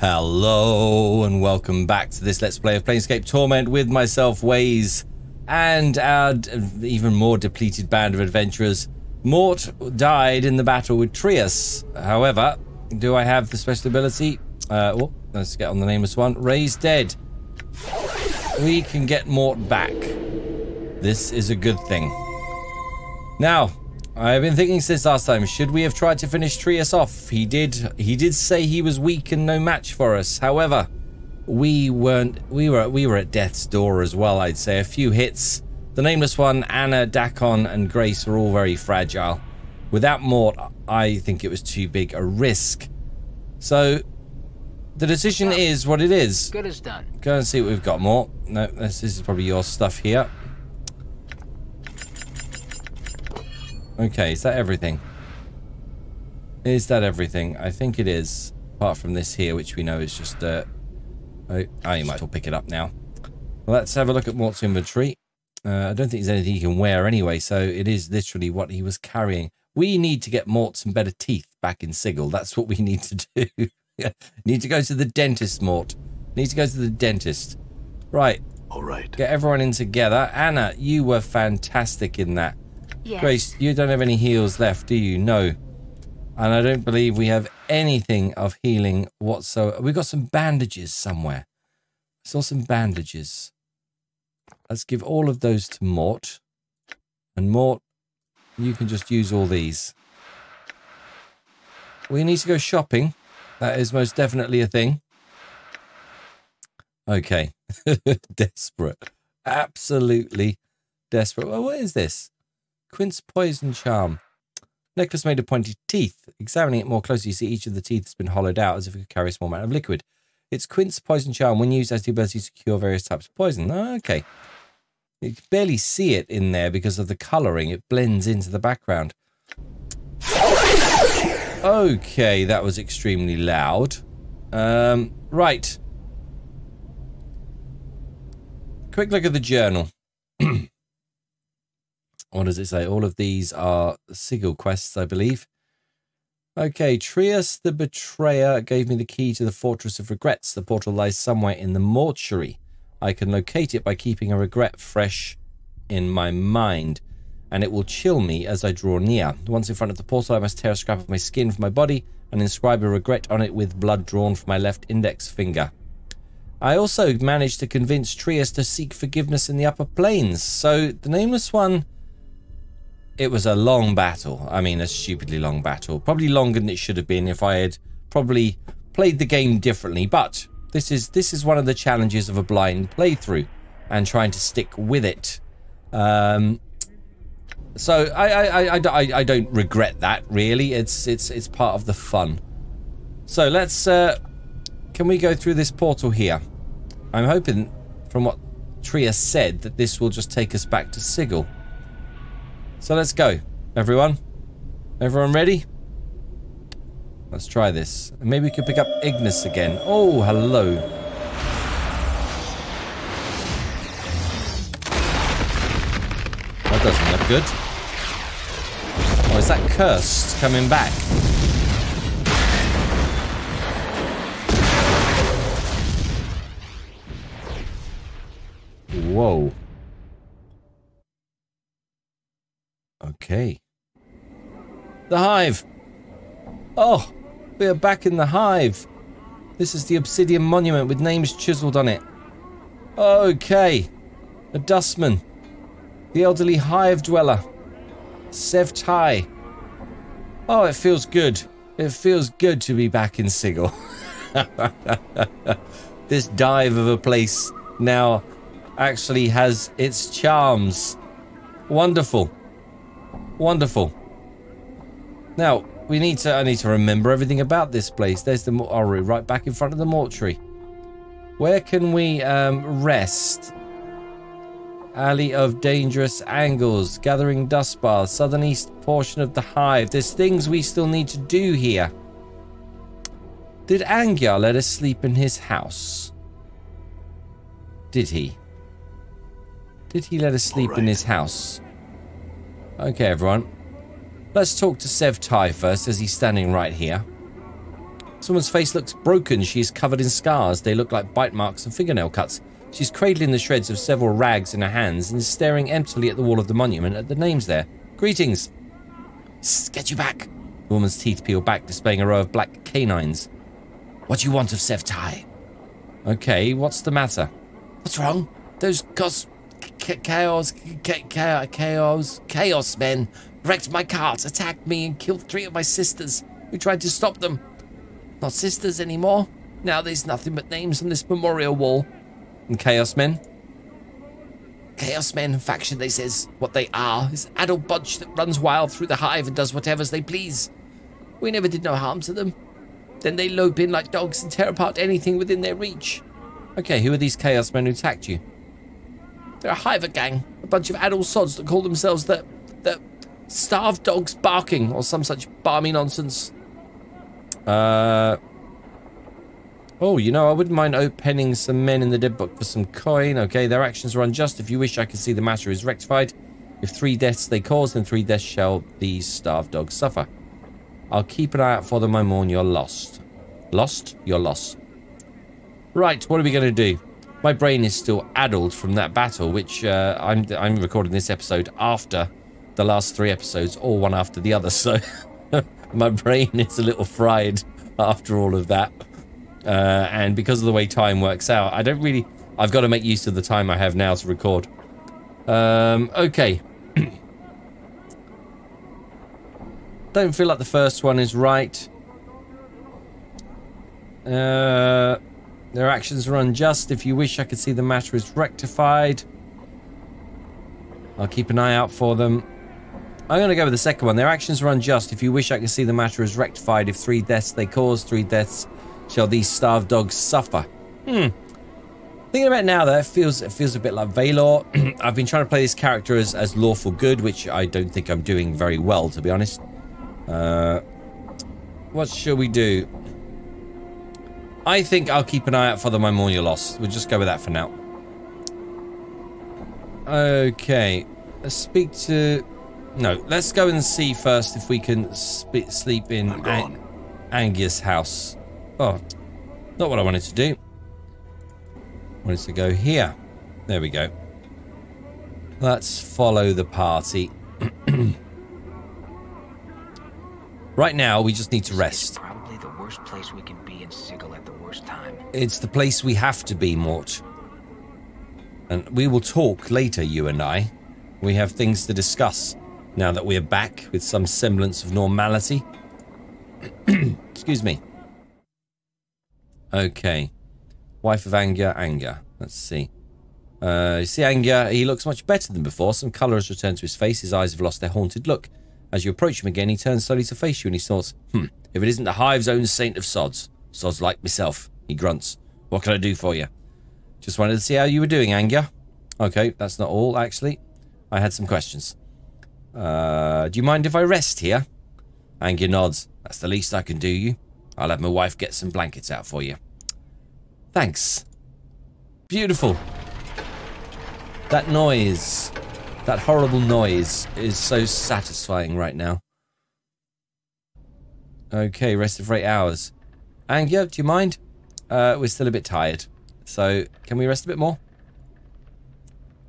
Hello and welcome back to this Let's Play of Planescape Torment with myself, Waze, and our even more depleted band of adventurers. Morte died in the battle with Trias. However, do I have the special ability? Oh, let's get on the nameless one. Raise dead. We can get Morte back. This is a good thing. Now, I've been thinking since last time, should we have tried to finish Trias off? He did say he was weak and no match for us. However, we were at death's door as well, I'd say. A few hits. The nameless one, Anna, Dakon, and Grace were all very fragile. Without Morte, I think it was too big a risk. So, the decision is what it is. Good as done. Go and see what we've got, Morte. No, this is probably your stuff here. Okay, is that everything? Is that everything? I think it is. Apart from this here, which we know is just dirt. Oh, you might as well pick it up now. Let's have a look at Morte's inventory. I don't think there's anything he can wear anyway, so it is literally what he was carrying. We need to get Morte some better teeth back in Sigil. That's what we need to do. Need to go to the dentist, Morte. Need to go to the dentist. Right. All right. Get everyone in together. Anna, you were fantastic in that. Yes. Grace, you don't have any heals left, do you? No. And I don't believe we have anything of healing whatsoever. We've got some bandages somewhere. I saw some bandages. Let's give all of those to Morte. And Morte, you can just use all these. We need to go shopping. That is most definitely a thing. Okay. Desperate. Absolutely desperate. Well, what is this? Quince Poison Charm. Necklace made of pointed teeth. Examining it more closely, you see each of the teeth has been hollowed out as if it could carry a small amount of liquid. It's Quince Poison Charm. When used, has the ability to cure various types of poison. Oh, okay. You can barely see it in there because of the colouring. It blends into the background. Okay, that was extremely loud. Right. Quick look at the journal. What does it say? All of these are Sigil quests, I believe. Okay, Trias the Betrayer gave me the key to the Fortress of Regrets. The portal lies somewhere in the mortuary. I can locate it by keeping a regret fresh in my mind, and it will chill me as I draw near. Once in front of the portal, I must tear a scrap of my skin from my body and inscribe a regret on it with blood drawn from my left index finger. I also managed to convince Trias to seek forgiveness in the upper planes. So the nameless one... It was a long battle. I mean, a stupidly long battle. Probably longer than it should have been if I had probably played the game differently. But this is one of the challenges of a blind playthrough and trying to stick with it. So I don't regret that, really. It's part of the fun. So let's... can we go through this portal here? I'm hoping, from what Trias said, that this will just take us back to Sigil. So let's go, everyone. Everyone ready? Let's try this. Maybe we could pick up Ignis again. Oh, hello. That doesn't look good. Oh, is that cursed coming back? Whoa. Okay. The Hive. Oh, we are back in the Hive. This is the obsidian monument with names chiseled on it. Okay. A dustman. The elderly Hive dweller. Sevtai. Oh, it feels good. It feels good to be back in Sigil. This dive of a place now actually has its charms. Wonderful. Wonderful. Now, I need to remember everything about this place. There's the mortuary right back in front of the mortuary. Where can we rest? Alley of Dangerous Angles, Gathering Dust Bars, southern east portion of the Hive. There's things we still need to do here. Did Angyar let us sleep in his house? Did he? Did he let us sleep in his house? Okay, everyone. Let's talk to Sevtai first, as he's standing right here. Someone's face looks broken. She is covered in scars. They look like bite marks and fingernail cuts. She's cradling the shreds of several rags in her hands and is staring emptily at the wall of the monument at the names there. Greetings. Get you back. The woman's teeth peel back, displaying a row of black canines. What do you want of Sevtai? Okay, what's the matter? What's wrong? Those chaos men wrecked my cart, attacked me and killed 3 of my sisters. We tried to stop them. Not sisters anymore. Now there's nothing but names on this memorial wall. And Chaos Men? Chaos Men, faction, they says. What they are is an adult bunch that runs wild through the hive and does whatever they please. We never did no harm to them. Then they lope in like dogs and tear apart anything within their reach. Okay, who are these Chaos Men who attacked you? They're a hiver gang. A bunch of adult sods that call themselves the starved dogs barking or some such balmy nonsense. Oh, you know, I wouldn't mind penning some men in the dead book for some coin. Okay, their actions are unjust. If you wish, I can see the matter is rectified. If 3 deaths they cause, then 3 deaths shall these starved dogs suffer. I'll keep an eye out for them. I mourn you're lost. Lost? You're lost. Right, what are we going to do? My brain is still addled from that battle, which I'm recording this episode after the last 3 episodes, all one after the other. So my brain is a little fried after all of that. And because of the way time works out, I've got to make use of the time I have now to record. Okay. Don't feel like the first one is right. Their actions are unjust. If you wish, I could see the matter is rectified. I'll keep an eye out for them. I'm going to go with the second one. Their actions are unjust. If you wish, I can see the matter is rectified. If 3 deaths they cause, 3 deaths shall these starved dogs suffer. Thinking about it now, though, it feels a bit like Valor. I've been trying to play this character as lawful good, which I don't think I'm doing very well, to be honest. What shall we do? I think I'll keep an eye out for the I mourn you're lost. We'll just go with that for now. Okay. Let's speak to... No, let's go and see first if we can sleep in Angia's house. Oh, not what I wanted to do. I wanted to go here. There we go. Let's follow the party. Right now, we just need to rest. It's probably the worst place we can be in Sigil at the worst time. It's the place we have to be, Morte. And we will talk later, you and I. We have things to discuss now that we're back with some semblance of normality. Excuse me. Okay. Wife of Angia. Let's see. You see Angia, he looks much better than before. Some colour has returned to his face. His eyes have lost their haunted look. As you approach him again, he turns slowly to face you and he thoughts, if it isn't the hive's own saint of sods like myself, he grunts. What can I do for you? Just wanted to see how you were doing, Angia. Okay, that's not all, actually. I had some questions. Do you mind if I rest here? Angia nods. That's the least I can do, you. I'll have my wife get some blankets out for you. Thanks. Beautiful. That noise, that horrible noise, is so satisfying right now. Okay, rested for 8 hours. Angia, do you mind? We're still a bit tired. So, can we rest a bit more?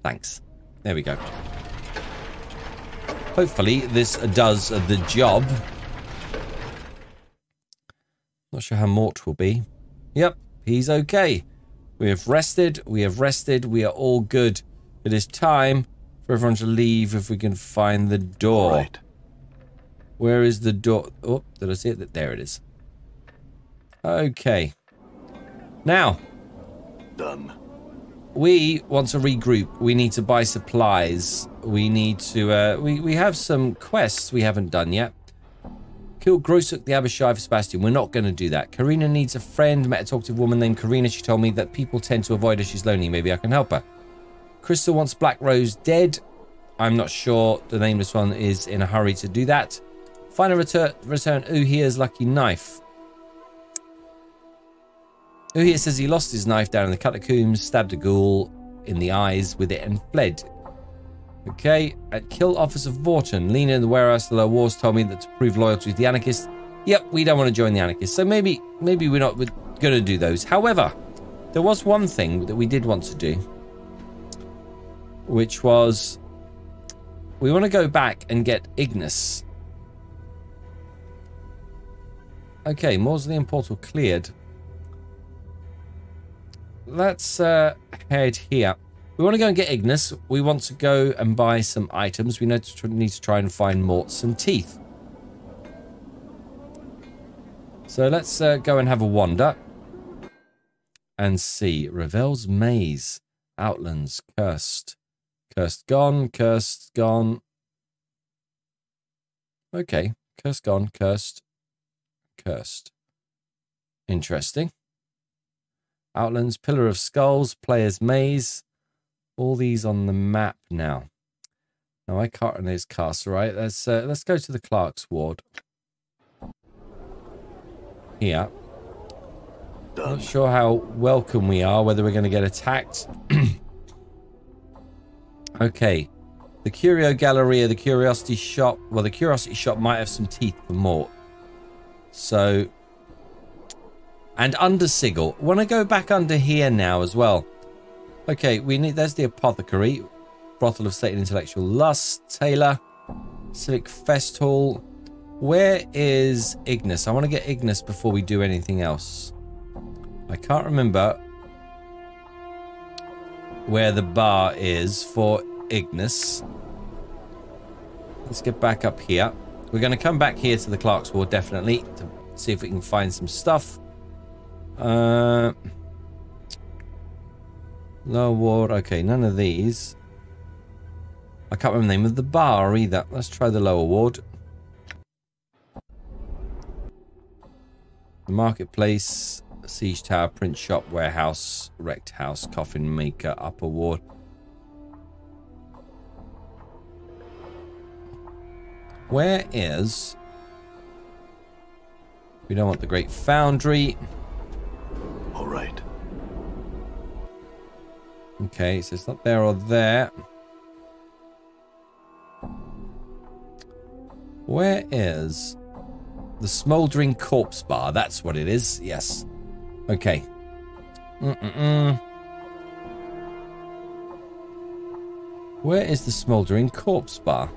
Thanks. There we go. Hopefully, this does the job. Not sure how Morte will be. Yep, he's okay. We have rested. We are all good. It is time for everyone to leave if we can find the door. Right. Where is the door? Oh, did I see it? There it is. Okay. Now. Done. We want to regroup. We need to buy supplies. We need to... we have some quests we haven't done yet. Kill Grosuk the Abishai for Sebastian. We're not going to do that. Karina needs a friend. Met a talkative woman named Karina. She told me that people tend to avoid her. She's lonely. Maybe I can help her. Crystal wants Black Rose dead. I'm not sure the nameless one is in a hurry to do that. Find a return Uhir's lucky knife. Uhir says he lost his knife down in the catacombs, stabbed a ghoul in the eyes with it and fled. Okay, at kill Officer Vorton. Lena in the warehouse of the wars told me that to prove loyalty to the anarchists, Yep, we don't want to join the anarchists. So maybe we're not going to do those. However, there was one thing that we did want to do, which was we want to go back and get Ignis. Okay, Mausoleum portal cleared. Let's head here. We want to go and get Ignis. We want to go and buy some items. We need to try and find Morte some teeth. So let's go and have a wander and see. Ravel's Maze, Outlands, Cursed. Cursed gone, Cursed gone. Okay, Cursed gone, Cursed, Cursed. Interesting. Outlands, Pillar of Skulls, Player's Maze. All these on the map now. Now I can't run his castle, right? Let's go to the Clerk's Ward. Here. Done. Not sure how welcome we are, whether we're going to get attacked. Okay. The Curio Galleria, the Curiosity Shop. Well, the Curiosity Shop might have some teeth for Morte. So. And under Sigil. Want to go back under here now as well. Okay, we need. There's the Apothecary. Brothel of State and Intellectual Lust. Taylor. Civic Fest Hall. Where is Ignis? I want to get Ignis before we do anything else. I can't remember where the bar is for Ignis. Let's get back up here. We're going to come back here to the Clerk's Ward, definitely, to see if we can find some stuff. Lower Ward. Okay, none of these. I can't remember the name of the bar either. Let's try the Lower Ward. The Marketplace, Siege Tower, Print Shop, Warehouse, Wrecked House, Coffin Maker, Upper Ward. Where is... We don't want the Great Foundry. All right. Okay, so it's not there or there. Where is... The Smouldering Corpse Bar, that's what it is. Yes. Okay. Where is the Smouldering Corpse Bar?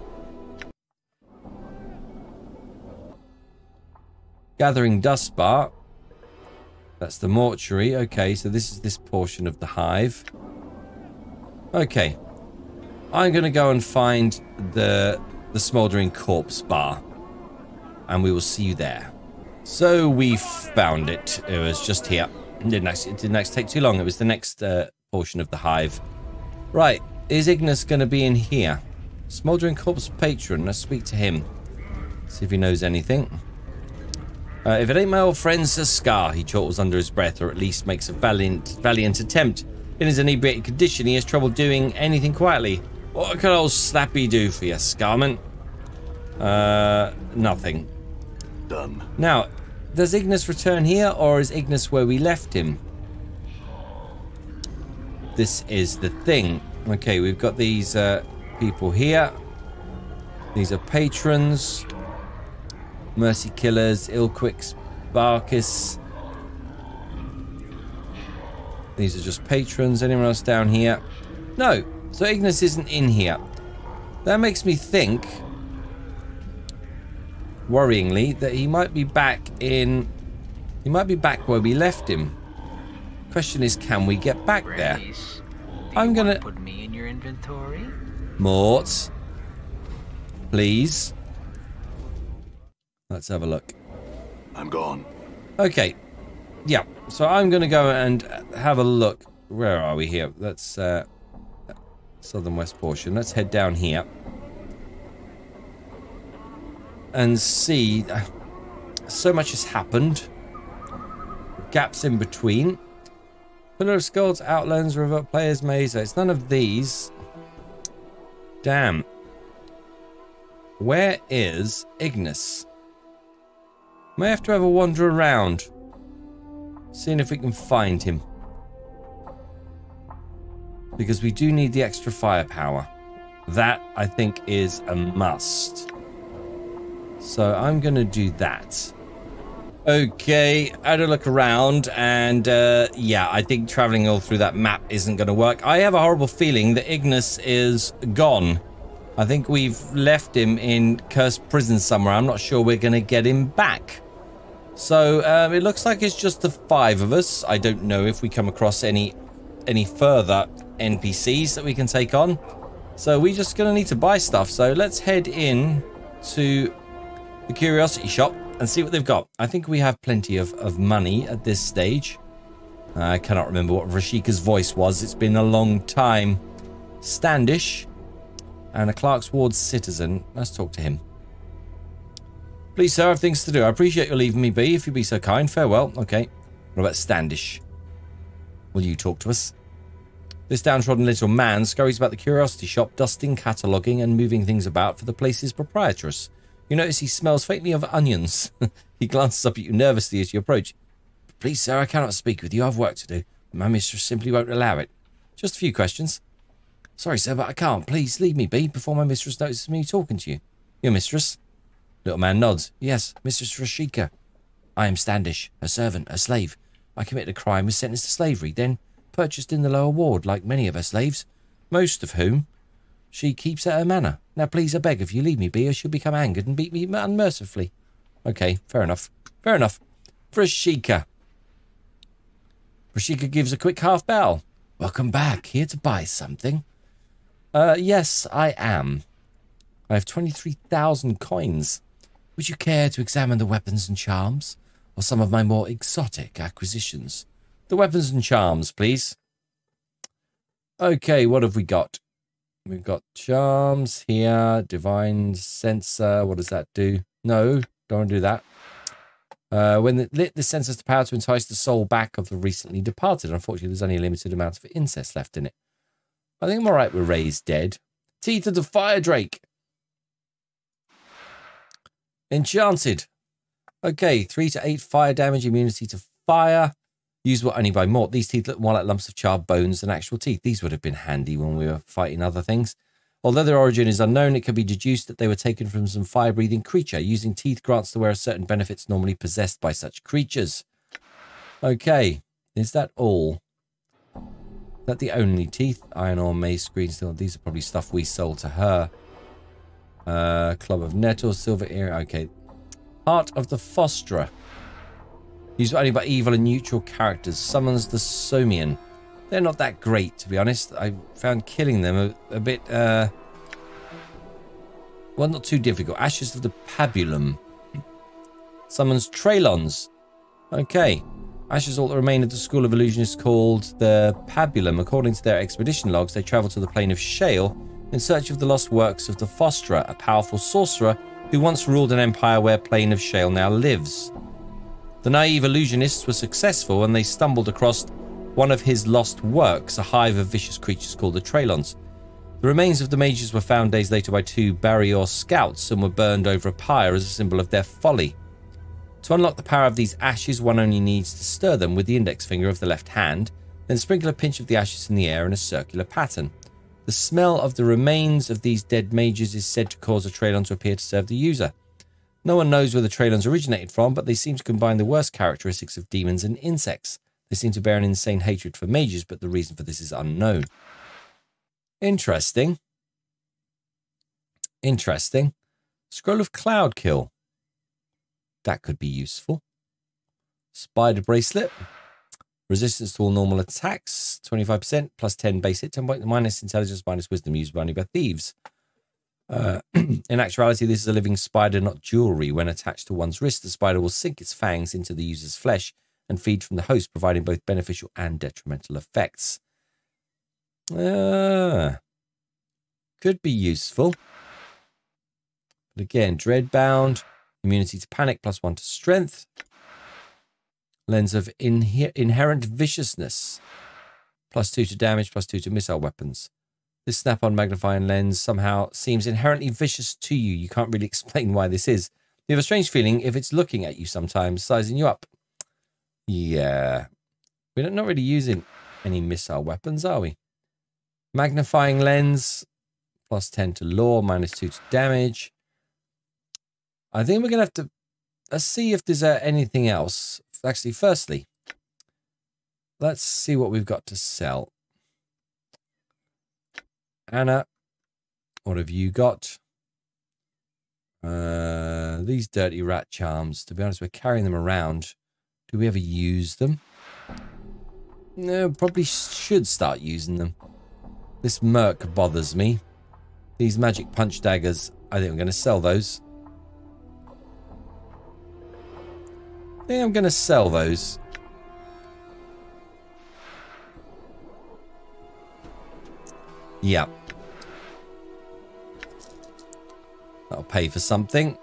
Gathering Dust Bar. That's the mortuary. Okay, so this is this portion of the hive. Okay. I'm going to go and find the Smouldering Corpse Bar. And we will see you there. So we found it. It was just here. It didn't actually take too long. It was the next portion of the hive. Right. Is Ignis going to be in here? Smouldering Corpse Patron. Let's speak to him. See if he knows anything. If it ain't my old friend Sir Scar, he chortles under his breath, or at least makes a valiant attempt. In his inebriated condition, he has trouble doing anything quietly. What can old Slappy do for you, Scarman? Nothing. Done. Now, does Ignis return here, or is Ignis where we left him? This is the thing. Okay, we've got these people here. These are patrons. Mercy Killers, Ilquix, Barkis. These are just patrons. Anyone else down here? No. So Ignis isn't in here. That makes me think... worryingly, that he might be back in... He might be back where we left him. Question is, can we get back there? I'm gonna... put me in your inventory? Morte. Please. Let's have a look. I'm gone. Okay. Yeah. So I'm gonna go and have a look. Where are we here? That's southern west portion. Let's head down here. And see, so much has happened. Gaps in between. Pillar of Skulls, Outlands, River, Player's Maze. It's none of these. Damn. Where is Ignis? May have to have a wander around. Seeing if we can find him. Because we do need the extra firepower. That, I think, is a must. So I'm going to do that. Okay, I had a look around, and yeah, I think traveling all through that map isn't going to work. I have a horrible feeling that Ignis is gone. I think we've left him in cursed prison somewhere. I'm not sure we're going to get him back. So it looks like it's just the 5 of us. I don't know if we come across any further NPCs that we can take on. So we're just going to need to buy stuff. So let's head in to the Curiosity Shop and see what they've got. I think we have plenty of money at this stage. I cannot remember what Rashika's voice was. It's been a long time. Standish and a Clark's Ward citizen. Let's talk to him. Please, sir, I have things to do. I appreciate you leaving me be. If you'd be so kind, farewell. Okay. What about Standish? Will you talk to us? This downtrodden little man scurries about the Curiosity Shop, dusting, cataloguing, and moving things about for the place's proprietress. You notice he smells faintly of onions. He glances up at you nervously as you approach. Please, sir, I cannot speak with you. I've work to do. My mistress simply won't allow it. Just a few questions. Sorry, sir, but I can't. Please leave me be before my mistress notices me talking to you. Your mistress? Little man nods. Yes, Mistress Rashika. I am Standish, her servant, her slave. I committed a crime, was sentenced to slavery, then purchased in the lower ward, like many of her slaves, most of whom she keeps at her manor. Now, please, I beg of you, leave me be, or she'll become angered and beat me unmercifully. Okay, fair enough. Fair enough. Rashika. Rashika gives a quick half bow. Welcome back. Here to buy something? Yes, I am. I have 23,000 coins. Would you care to examine the weapons and charms, or some of my more exotic acquisitions? The weapons and charms, please. Okay, what have we got? We've got charms here, divine sensor. What does that do? No, don't want to do that. When it lit, this sensor has the power to entice the soul back of the recently departed. Unfortunately, there's only a limited amount of incest left in it. I think I'm alright with raised dead. Teeth of the Fire Drake. Enchanted. Okay, 3 to 8 fire damage, immunity to fire. Usable only by Morte. These teeth look more like lumps of charred bones than actual teeth. These would have been handy when we were fighting other things. Although their origin is unknown, it can be deduced that they were taken from some fire-breathing creature. Using teeth grants the wearer certain benefits normally possessed by such creatures. Okay, is that all? Is that the only teeth? Iron ore, mace, green steel. These are probably stuff we sold to her. Club of Nettles, silver ear. Okay. Heart of the Fosterer. Used only by evil and neutral characters. Summons the Somian. They're not that great, to be honest. I found killing them a bit, well, not too difficult. Ashes of the Pabulum. Summons Traylons. Okay. Ashes all that remain of the School of Illusionists called the Pabulum. According to their expedition logs, they travel to the plane of Shale in search of the lost works of the Fosterer, a powerful sorcerer who once ruled an empire where Plane of Shale now lives. The naive illusionists were successful and they stumbled across one of his lost works, a hive of vicious creatures called the Traylons. The remains of the mages were found days later by 2 Barrior scouts and were burned over a pyre as a symbol of their folly. To unlock the power of these ashes, one only needs to stir them with the index finger of the left hand, then sprinkle a pinch of the ashes in the air in a circular pattern. The smell of the remains of these dead mages is said to cause a Traylon to appear to serve the user. No one knows where the Traylons originated from, but they seem to combine the worst characteristics of demons and insects. They seem to bear an insane hatred for mages, but the reason for this is unknown. Interesting. Interesting. Scroll of Cloud Kill. That could be useful. Spider Bracelet. Resistance to all normal attacks. 25%. Plus 10 base hit. 10 point minus intelligence minus wisdom used only by thieves. In actuality, this is a living spider, not jewelry. When attached to one's wrist, the spider will sink its fangs into the user's flesh and feed from the host, providing both beneficial and detrimental effects. Could be useful. But again, Dreadbound, immunity to panic, +1 to strength. Lens of inherent viciousness, +2 to damage, +2 to missile weapons. This snap-on magnifying lens somehow seems inherently vicious to you. You can't really explain why this is. You have a strange feeling if it's looking at you sometimes, sizing you up. Yeah. We're not really using any missile weapons, are we? Magnifying lens, +10 to lore, -2 to damage. I think we're going to have to let's see if there's anything else. Actually, firstly, let's see what we've got to sell. Anna, what have you got? These dirty rat charms. To be honest, we're carrying them around. Do we ever use them? No, probably should start using them. This Merc bothers me. These magic punch daggers, I think I'm going to sell those. I think I'm going to sell those. Yeah. That'll pay for something.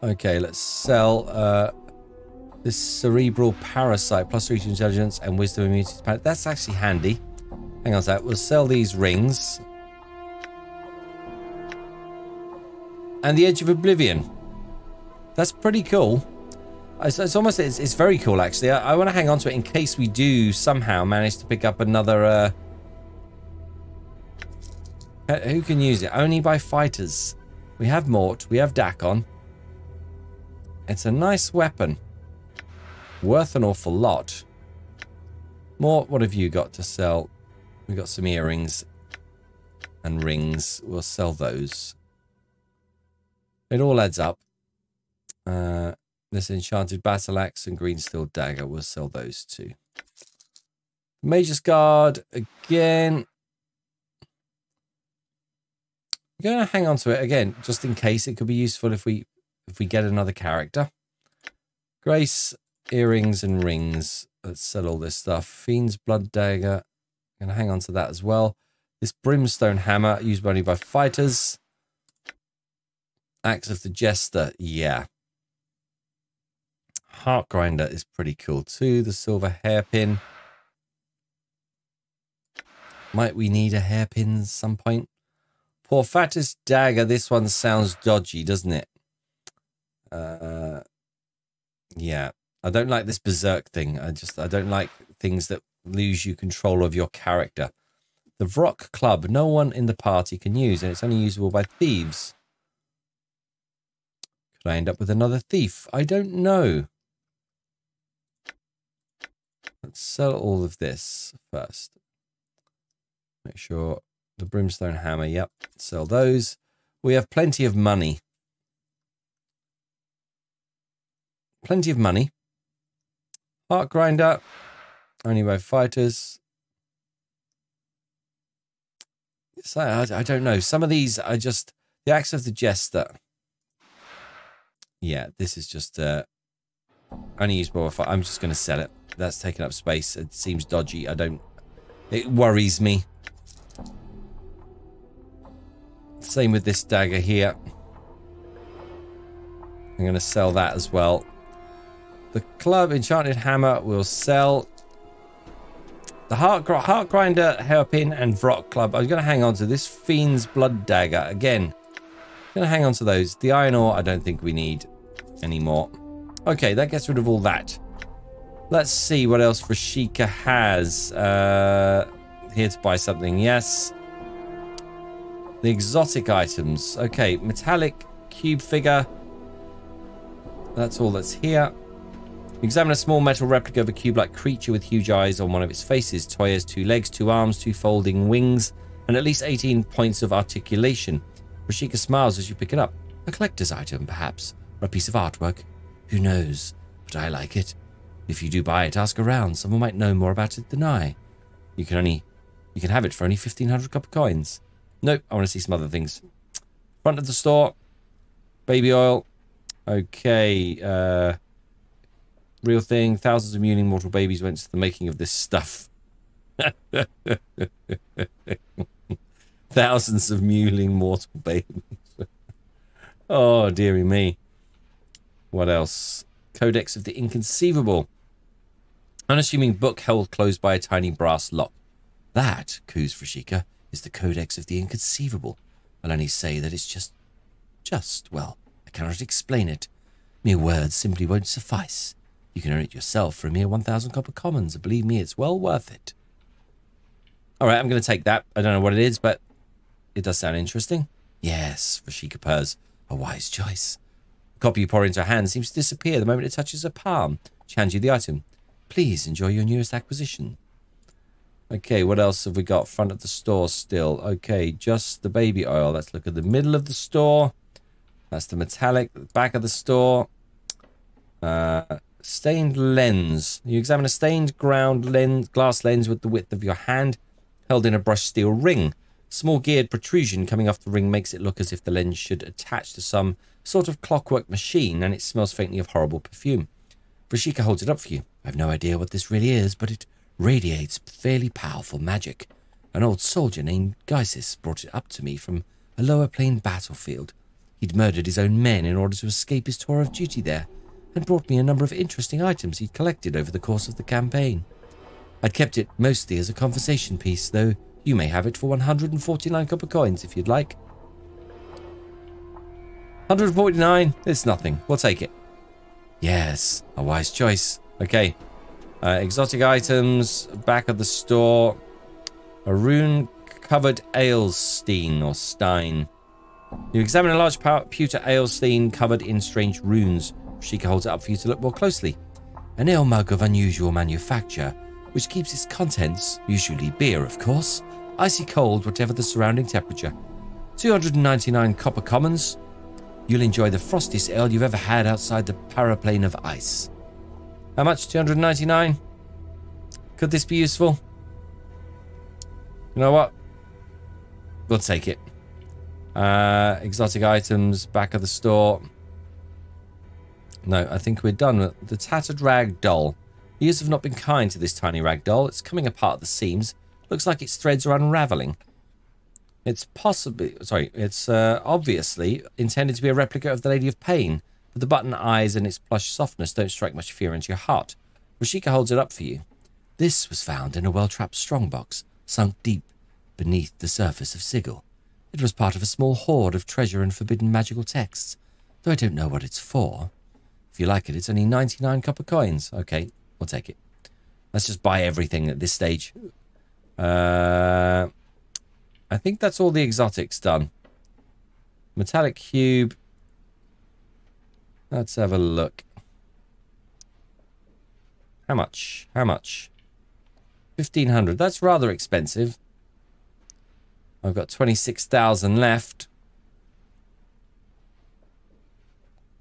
Okay, let's sell this cerebral parasite plus 3 to intelligence and wisdom immunity to panic. That's actually handy. Hang on a sec. We'll sell these rings. And the Edge of Oblivion. That's pretty cool. It's almost, it's very cool actually. I want to hang on to it in case we do somehow manage to pick up another... who can use it? Only by fighters. We have Morte. We have Dakon. It's a nice weapon. Worth an awful lot. Morte, what have you got to sell? We've got some earrings and rings. We'll sell those. It all adds up. This enchanted battle axe and green steel dagger. We'll sell those too. Mage's Guard again. I'm going to hang on to it again, just in case. It could be useful if we get another character. Grace, earrings and rings. Let's sell all this stuff. Fiend's Blood Dagger. I'm going to hang on to that as well. This Brimstone Hammer, used only by fighters. Axe of the Jester, yeah. Heart Grinder is pretty cool too. The silver hairpin. Might we need a hairpin at some point? Porfatus Dagger. This one sounds dodgy, doesn't it? Yeah. I don't like this berserk thing. I don't like things that lose you control of your character. The Vrock Club. No one in the party can use, and it's only usable by thieves. Could I end up with another thief? I don't know. Let's sell all of this first. Make sure the Brimstone Hammer, yep, sell those. We have plenty of money. Plenty of money. Heart Grinder, only by fighters. So I don't know. Some of these are just the Axe of the Jester. Yeah, this is just only usable if I'm just going to sell it. That's taking up space. It seems dodgy. It worries me. Same with this dagger here. I'm going to sell that as well. The club enchanted hammer will sell. The heart grinder, hairpin, and Vrock club. I'm going to hang on to this Fiend's Blood Dagger again. I'm going to hang on to those. The iron ore, I don't think we need anymore. Okay, that gets rid of all that. Let's see what else Rashika has. Here to buy something. Yes. The exotic items. Okay, metallic cube figure. That's all that's here. Examine a small metal replica of a cube-like creature with huge eyes on one of its faces. Toy has 2 legs, 2 arms, 2 folding wings, and at least 18 points of articulation. Rashika smiles as you pick it up. A collector's item, perhaps, or a piece of artwork. Who knows? But I like it. If you do buy it, ask around. Someone might know more about it than I. You can have it for only 1,500 copper coins. Nope, I want to see some other things. Front of the store. Baby oil. Okay. Real thing. Thousands of mewling mortal babies went to the making of this stuff. Thousands of mewling mortal babies. Oh, dearie me. What else? Codex of the Inconceivable. Unassuming book held closed by a tiny brass lock. That, coos Rashika, is the Codex of the Inconceivable. I'll only say that it's just, well, I cannot explain it. Mere words simply won't suffice. You can earn it yourself for a mere 1,000 copper commons, and believe me, it's well worth it. All right, I'm going to take that. I don't know what it is, but it does sound interesting. Yes, Rashika purrs. A wise choice. copy you pour into her hand seems to disappear the moment it touches her palm. She hands you the item. Please enjoy your newest acquisition. Okay, what else have we got? Front of the store still. Okay, just the baby oil. Let's look at the middle of the store. That's the metallic. Back of the store. Stained lens. You examine a stained ground lens, glass lens with the width of your hand, held in a brushed steel ring. Small geared protrusion coming off the ring makes it look as if the lens should attach to some sort of clockwork machine, and it smells faintly of horrible perfume. Vrishika holds it up for you. I have no idea what this really is, but it radiates fairly powerful magic. An old soldier named Gysis brought it up to me from a lower plane battlefield. He'd murdered his own men in order to escape his tour of duty there, and brought me a number of interesting items he'd collected over the course of the campaign. I'd kept it mostly as a conversation piece, though you may have it for 149 copper coins if you'd like. 149? It's nothing. We'll take it. Yes, a wise choice. Okay. Exotic items, back of the store. A rune-covered alestein or stein. You examine a large pewter alestein covered in strange runes. Vrishika holds it up for you to look more closely. An ale mug of unusual manufacture, which keeps its contents, usually beer of course, icy cold whatever the surrounding temperature. 299 copper commons. You'll enjoy the frostiest ale you've ever had outside the paraplane of ice. How much? 299? Could this be useful? You know what? We'll take it. Exotic items, back of the store. No, I think we're done with the tattered rag doll. Years have not been kind to this tiny rag doll. It's coming apart at the seams. Looks like its threads are unraveling. It's obviously intended to be a replica of the Lady of Pain, but the button eyes and its plush softness don't strike much fear into your heart. Vrishika holds it up for you. This was found in a well-trapped strongbox, sunk deep beneath the surface of Sigil. It was part of a small hoard of treasure and forbidden magical texts, though I don't know what it's for. If you like it, it's only 99 copper coins. Okay, we'll take it. Let's just buy everything at this stage. I think that's all the exotics done. Metallic cube. Let's have a look. How much? How much? 1,500. That's rather expensive. I've got 26,000 left.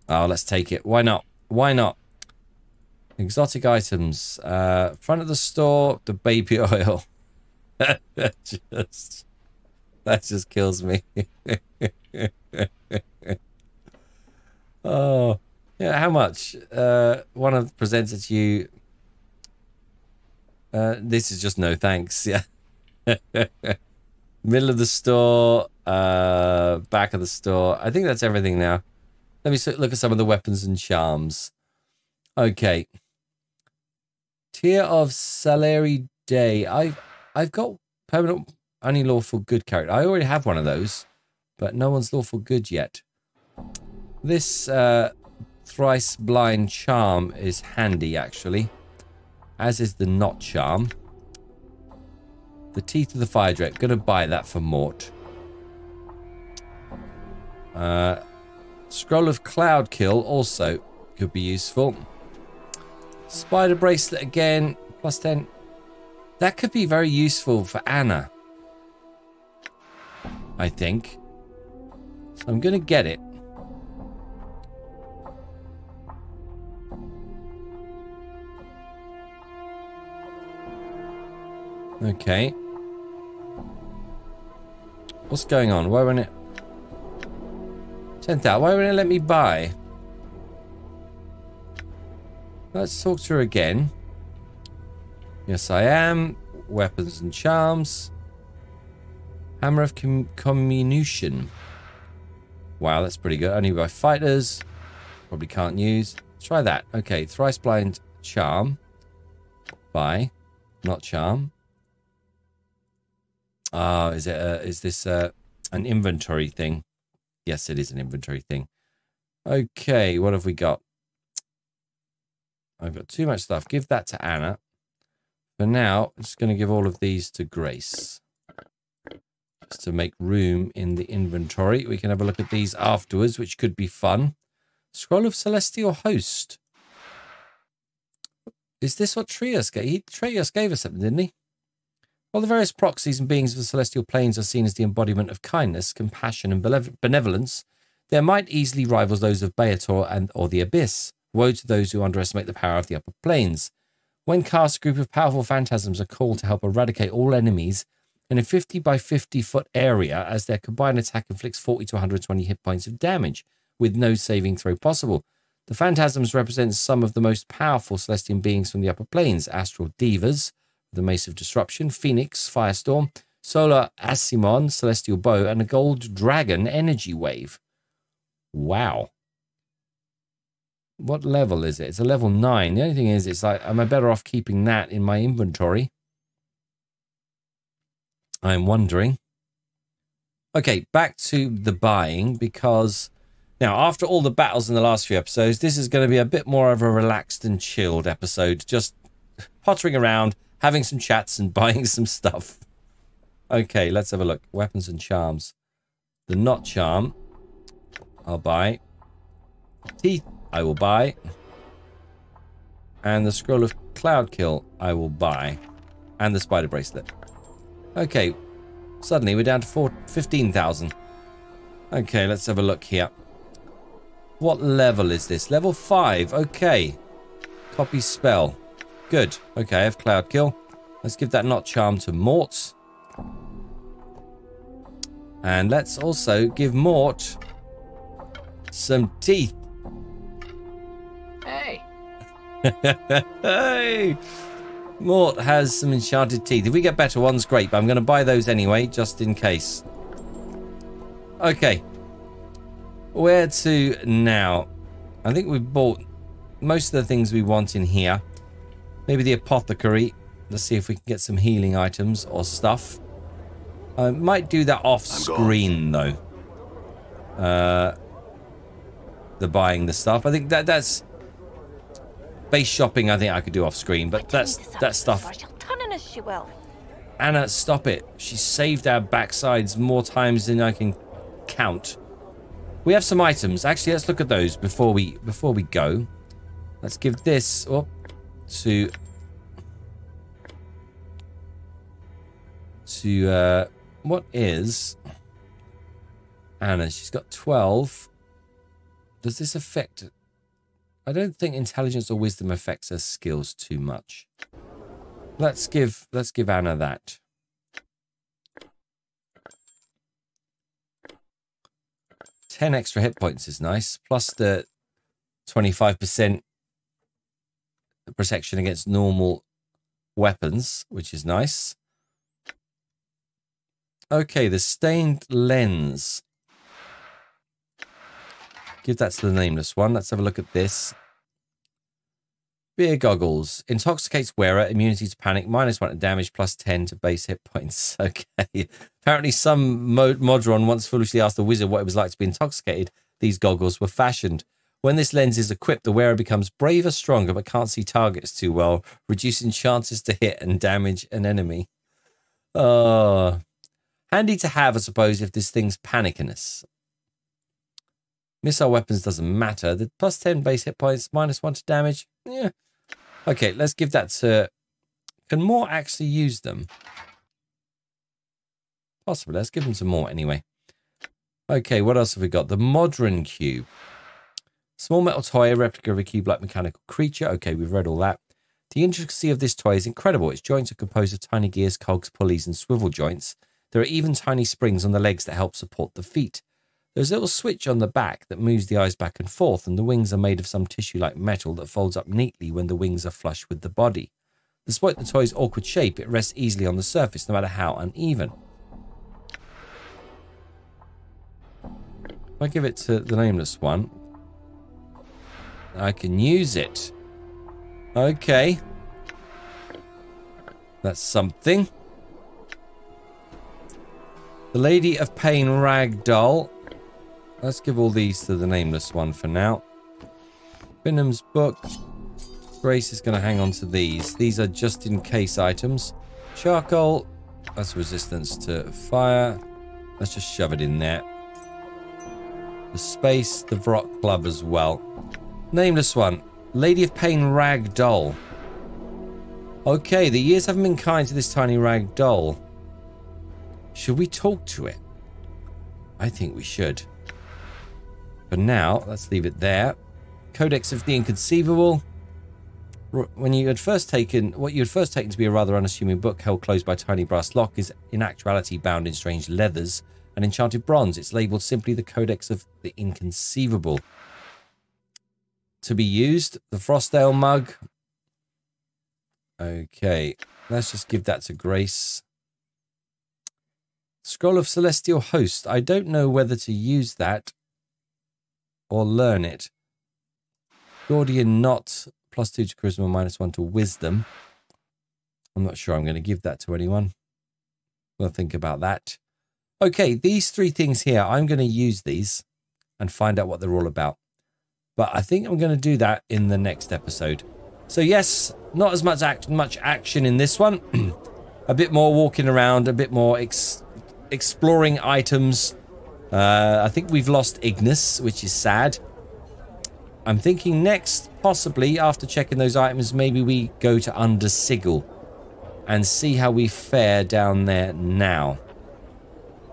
Oh, let's take it. Why not? Why not? Exotic items. Front of the store, the baby oil. That just kills me. Oh, yeah. How much? One of presents it to you. This is just no thanks. Yeah. Middle of the store. Back of the store. I think that's everything now. Let me look at some of the weapons and charms. Okay. Tier of Salary Day. I've got permanent only lawful good character. I already have one of those, but no one's lawful good yet. This thrice blind charm is handy actually, as is the knot charm. The teeth of the fire drake. Gonna buy that for Morte. Scroll of cloud kill also could be useful. Spider bracelet again, plus 10. That could be very useful for Anna, I think. So I'm going to get it. Okay. What's going on? Why won't it? 10,000. Why won't it let me buy? Let's talk to her again. Yes, I am. Weapons and charms. Hammer of comminution. Wow, that's pretty good. Only by fighters. Probably can't use. Try that. Okay, thrice blind charm. Buy. Not charm. Ah, is this an inventory thing? Yes, it is an inventory thing. Okay, what have we got? I've got too much stuff. Give that to Anna. For now, I'm just going to give all of these to Grace. Just to make room in the inventory. We can have a look at these afterwards, which could be fun. Scroll of Celestial Host. Is this what Trias gave? Trias gave us something, didn't he? While the various proxies and beings of the celestial planes are seen as the embodiment of kindness, compassion, and benevolence, their might easily rivals those of Beator or the Abyss. Woe to those who underestimate the power of the upper planes. When cast, a group of powerful phantasms are called to help eradicate all enemies in a 50 by 50 foot area, as their combined attack inflicts 40 to 120 hit points of damage, with no saving throw possible. The phantasms represent some of the most powerful celestial beings from the upper planes: astral divas, the Mace of Disruption, Phoenix, Firestorm, Solar Asimon, Celestial Bow, and a Gold Dragon Energy Wave. Wow. What level is it? It's a level 9. The only thing is, it's like, am I better off keeping that in my inventory? I'm wondering. Okay, back to the buying, because now, after all the battles in the last few episodes, this is going to be a bit more of a relaxed and chilled episode. Just pottering around, having some chats and buying some stuff. Okay, let's have a look. Weapons and charms. The Knot Charm, I'll buy. Teeth, I will buy. And the Scroll of Cloud Kill, I will buy. And the Spider Bracelet. Okay, suddenly we're down to 15,000. Okay, let's have a look here. What level is this? Level 5. Okay. Copy spell. Good. Okay, I have Cloud Kill. Let's give that Knot Charm to Morte. And let's also give Morte some teeth. Hey. Hey! Morte has some enchanted teeth. If we get better ones, great. But I'm going to buy those anyway, just in case. Okay. Where to now? I think we've bought most of the things we want in here. Maybe the apothecary. Let's see if we can get some healing items or stuff. I might do that off screen though. The buying the stuff. I think that's base shopping. I think I could do off screen, but that stuff. Anna, stop it! She saved our backsides more times than I can count. We have some items. Actually, let's look at those before we go. Let's give this up to what is Anna? She's got 12. Does this affect? I don't think intelligence or wisdom affects her skills too much. Let's give Anna that. 10 extra hit points is nice, plus the 25% protection against normal weapons, which is nice. Okay, the stained lens. Give that to the nameless one. Let's have a look at this. Beer goggles. Intoxicates wearer. Immunity to panic. -1 to damage. +10 to base hit points. Okay. Apparently some Modron once foolishly asked the wizard what it was like to be intoxicated. These goggles were fashioned. When this lens is equipped, the wearer becomes braver, stronger, but can't see targets too well, reducing chances to hit and damage an enemy. Handy to have, I suppose, if this thing's panicking us. Missile weapons doesn't matter. The +10 base hit points, -1 to damage. Yeah. Okay, let's give that to... Can Morte actually use them? Possibly. Let's give them some more anyway. Okay, what else have we got? The Modron Cube. Small metal toy, a replica of a cube-like mechanical creature. Okay, we've read all that. The intricacy of this toy is incredible. Its joints are composed of tiny gears, cogs, pulleys, and swivel joints. There are even tiny springs on the legs that help support the feet. There's a little switch on the back that moves the eyes back and forth, and the wings are made of some tissue-like metal that folds up neatly when the wings are flush with the body. Despite the toy's awkward shape, it rests easily on the surface, no matter how uneven. If I give it to the nameless one, I can use it. Okay. That's something. The Lady of Pain Ragdoll. Let's give all these to the nameless one for now. Binham's book. Grace is going to hang on to these. These are just in case items. Charcoal. That's resistance to fire. Let's just shove it in there. The space, the Vrock Club as well. Nameless one. Lady of Pain Rag Doll. Okay, the years haven't been kind to this tiny rag doll. Should we talk to it? I think we should. For now, let's leave it there. Codex of the Inconceivable. When you had first taken what you had first taken to be a rather unassuming book held closed by a tiny brass lock is in actuality bound in strange leathers and enchanted bronze. It's labelled simply the Codex of the Inconceivable. To be used, the Frostdale mug. Okay, let's just give that to Grace. Scroll of Celestial Host. I don't know whether to use that or learn it. Gordian Knot. +2 to Charisma, -1 to Wisdom. I'm not sure I'm going to give that to anyone. We'll think about that. Okay, these three things here, I'm going to use these and find out what they're all about. But I think I'm going to do that in the next episode. So yes, not as much action in this one. A bit more walking around, a bit more exploring items. I think we've lost Ignis, which is sad. I'm thinking next, possibly, after checking those items, maybe we go to under Sigil and see how we fare down there now.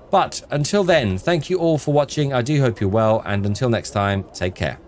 But until then, thank you all for watching. I do hope you're well, and until next time, take care.